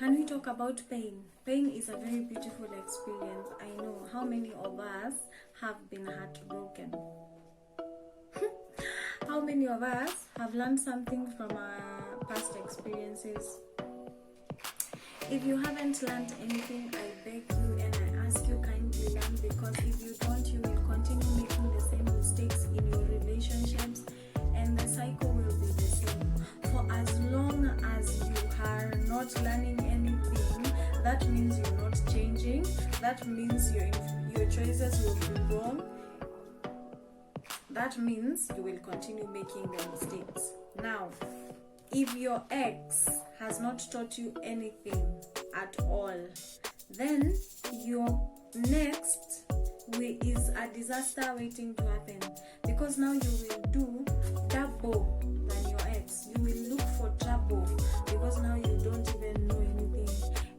Can we talk about pain? Pain is a very beautiful experience. I know how many of us have been heartbroken. How many of us have learned something from our past experiences? If you haven't learned anything, I beg you and I ask you kindly learn, because if you don't, you will continue making the same mistakes in your relationships and the cycle will be the same. For as long as you are not learning anything, that means you're not changing. That means your choices will be wrong. That means you will continue making the mistakes. Now, if your ex has not taught you anything at all, then your next is a disaster waiting to happen, because now you will do double than your ex. You will look for trouble because now you don't even know anything.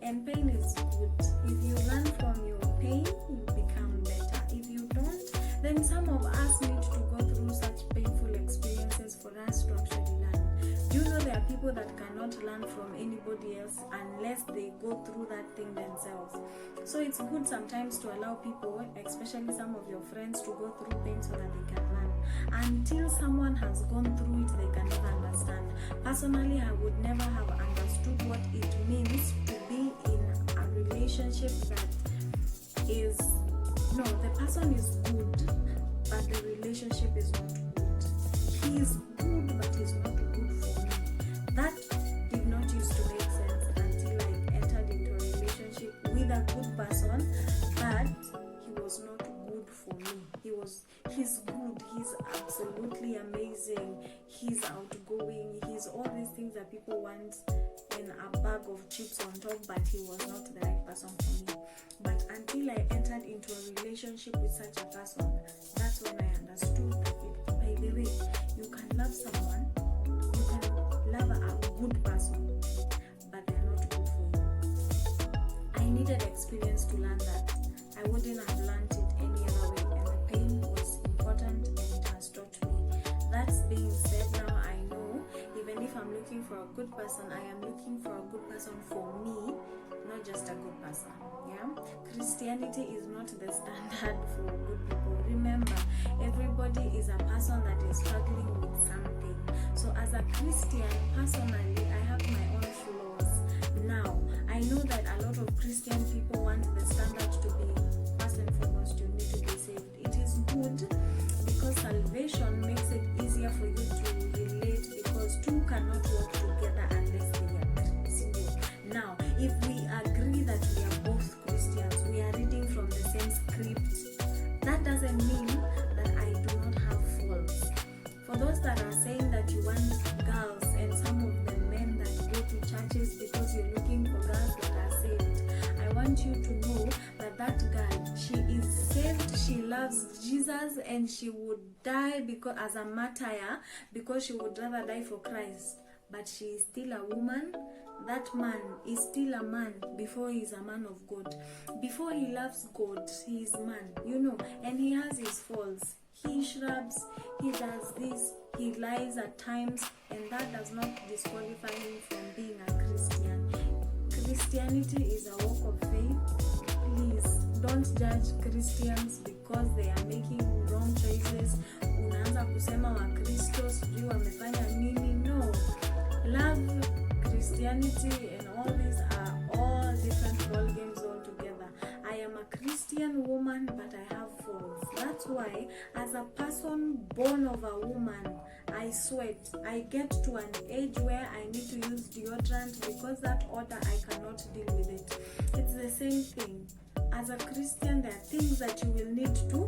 And pain is good. If you learn from your pain, you become better. If you don't, then some of us need to go through such painful experiences for us to actually learn. You know, there are people that cannot learn from anybody else unless they go through that thing themselves. So it's good sometimes to allow people, especially some of your friends, to go through pain so that they can learn. Until someone has gone through it, they can never understand. Personally, I would never have understood what it means to be in a relationship that is, no, the person is good, but the relationship is not good. He is good, but he's not good for me. That did not used to make sense until I entered into a relationship with a good person, but he was not good for me. He's good, he's absolutely amazing, he's outgoing, he's all these things that people want in a bag of chips on top, but he was not the right person for me. But until I entered into a relationship with such a person, that's when I understood that, by the way, you can love someone, you can love a good person, but they're not good for you. I needed experience to learn that. I wouldn't have learned it any other way, and the pain was important and it has taught me. That's being said, now I know, even if I'm looking for a good person, I am looking for a good person for me, not just a good person. Yeah, Christianity is not the standard for good people. Remember, everybody is a person that is struggling with something. So as a Christian, personally, I have my own flaws. Now, I know that a lot of Christian people want the standard to be, first and foremost, you need to be saved. It is good because salvation makes it easier for you to relate, because two cannot work together unless they are single. Now, if we agree that we are both Christians, we are reading from the same script, that doesn't mean that I do not have faults. For those that are saying that you want girls, and some of the men that go to churches because you're looking for girls that are saved, I want you to know that that girl, she is saved, she loves Jesus, and she would die because as a martyr, because she would rather die for Christ. But she is still a woman. That man is still a man before he is a man of God. Before he loves God, he is man, you know, and he has his faults. He shrubs, he does this, he lies at times, and that does not disqualify him from being a Christian. Christianity is a walk of faith. Please don't judge Christians because they are making wrong choices. Unaanza kusema Wakristo sijui wamefanya nini. No, love, Christianity, and all these are all different ball games altogether. I am a Christian woman, but I have faults. That's why, as a person born of a woman, I sweat. I get to an age where I need to use deodorant because that odor, I cannot deal with it. It's the same thing. As a Christian, there are things that you will need to,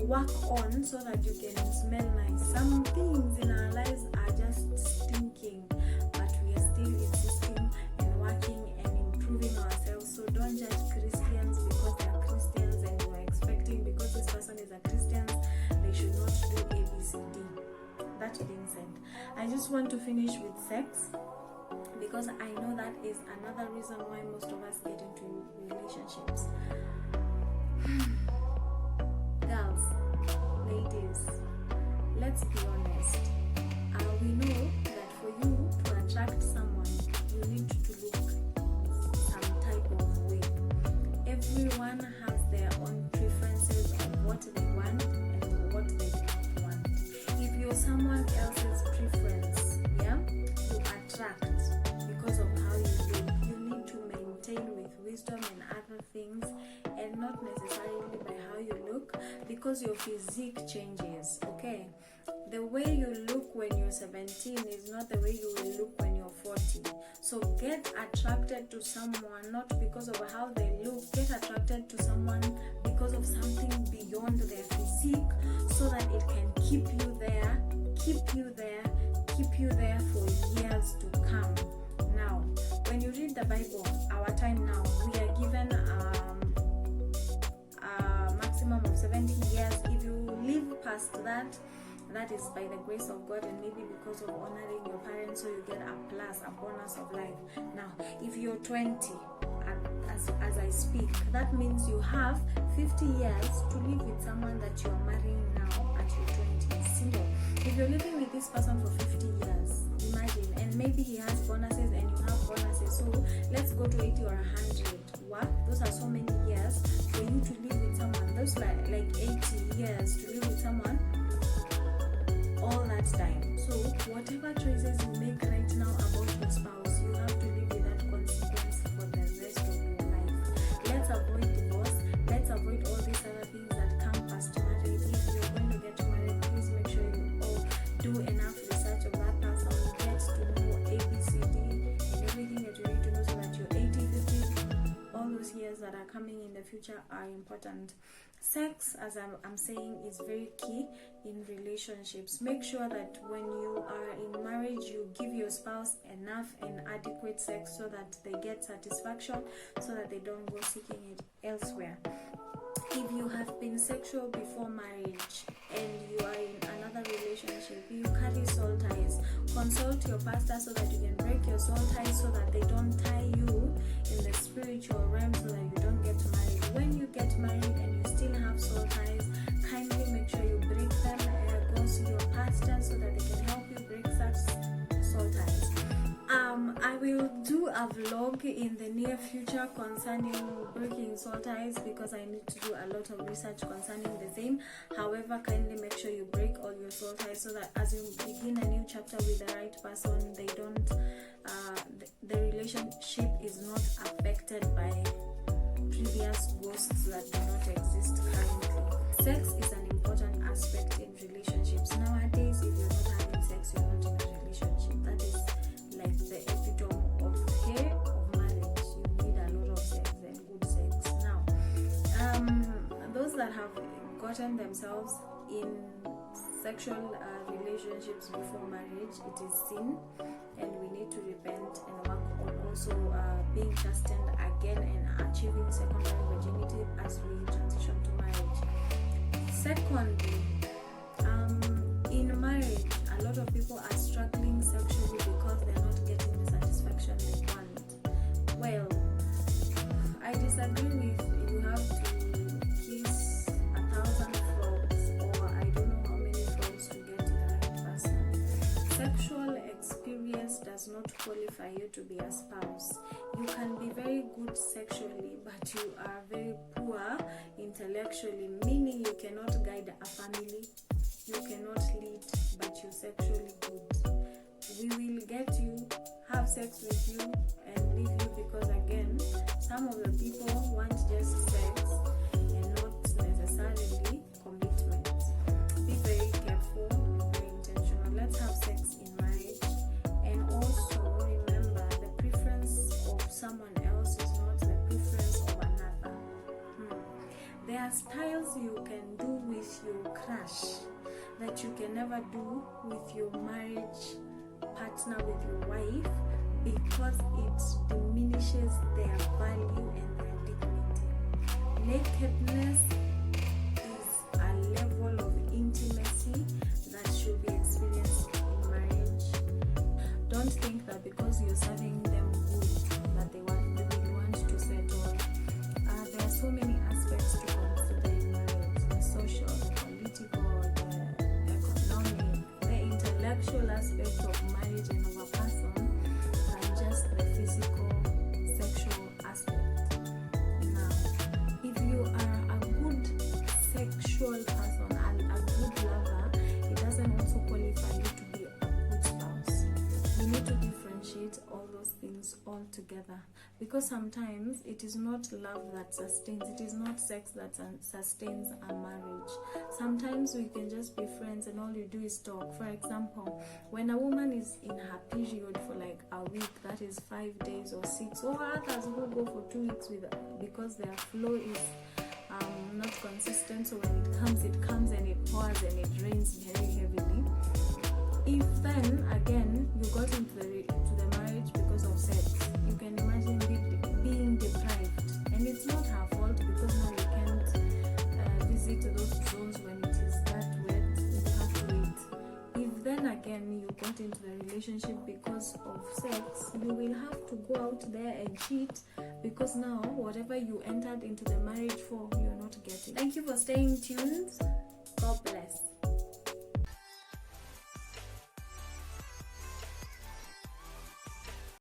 work on so that you can smell nice. Some things in our lives are just stinking, but we are still insisting and working and improving ourselves. So don't judge Christians because they are Christians and you are expecting because this person is a Christian, they should not do A, B, C, D. That being said, I just want to finish with sex, because I know that is another reason why most of us get into relationships. Girls, ladies, let's be honest. We know that for you to attract someone, you need to look things, and not necessarily by how you look, because your physique changes. Okay, the way you look when you're 17 is not the way you will look when you're 40. So get attracted to someone not because of how they look. Get attracted to someone because of something beyond their physique, so that it can keep you there for years to come. Now, when you read the Bible, our time now, we are given a maximum of 70 years. If you live past that, that is by the grace of God, and maybe because of honoring your parents, so you get a bonus of life. Now, if you're 20, as I speak, that means you have 50 years to live with someone that you're marrying now at your 20s. Single. If you're living with this person for 50 years, imagine, and maybe he has bonuses and you have bonuses, so let's go to 80 or 100. What? Those are so many years for you to live with someone. Those like 80 years to live with someone all that time. So whatever choices you make right now about your spouse, you have to live with that consequence for the rest of your life. Let's avoid divorce. Let's avoid all these other things that come past marriage. If you're going to get married, please make sure you do enough research of that person. Get to know ABCD and everything that you need to know, so that your 80, 50, all those years that are coming in the future are important. Sex, as I'm saying, is very key in relationships. Make sure that when you are in marriage, you give your spouse enough and adequate sex, so that they get satisfaction, so that they don't go seeking it elsewhere. If you have been sexual before marriage and you are in another relationship, you carry soul ties. Consult your pastor so that you can break your soul ties, so that they don't tie you in the spiritual realm, so that you don't get married. When you get married and you still have soul ties, kindly make sure you break them. Go see your pastor so that they can help you break such soul ties. I will do a vlog in the near future concerning breaking soul ties, because I need to do a lot of research concerning the same. However, kindly make sure you break all your soul ties, so that as you begin a new chapter with the right person, they don't the relationship is not affected by previous ghosts that do not exist currently. Sex is an important aspect in relationships. Nowadays, if you're not having sex, you're not in a relationship. That is like the epitome of marriage. You need a lot of sex and good sex. Now, those that have gotten themselves in sexual relationships before marriage, it is sin, and we need to repent and work on also being chastened again and achieving secondary virginity as we transition to marriage. Secondly, in marriage, a lot of people are struggling sexually because they're not getting the satisfaction they want. Well, I disagree with you have to kiss 1,000 frogs, or I don't know how many frogs to get to the right person. Sexual experience does not qualify you to be a spouse. You can be very good sexually, but you are very poor intellectually, meaning you cannot guide a family, you cannot lead, but you're sexually good. We will get you, have sex with you, and leave you, because again, some of the people want just sex and not necessarily commitment. Be very careful and very intentional. Let's have sex in marriage, and also remember, the preference of someone else is not the preference of another. There are styles you can do with your crush that you can never do with your marriage partner, with your wife, because it diminishes their value and their dignity. Nakedness is a level of intimacy that should be experienced in marriage. Don't think that because you're serving them good that they will want to settle. There are so many aspects to consider in marriage: the social, the political, the economic, the intellectual aspect of marriage and of a person, than just the physical, sexual aspect. Now, if you are a good all together, because sometimes it is not love that sustains, it is not sex that sustains a marriage. Sometimes we can just be friends and all you do is talk. For example, when a woman is in her period for like a week, that is 5 days or 6, or others who go for 2 weeks because their flow is not consistent, so when it comes and it pours and it rains very heavily. If then again you got into the marriage because of sex, you can imagine being deprived, and it's not her fault, because now you can't visit those zones when it is that wet. You have to wait. If then again you got into the relationship because of sex, you will have to go out there and cheat, because now whatever you entered into the marriage for, you're not getting. Thank you for staying tuned.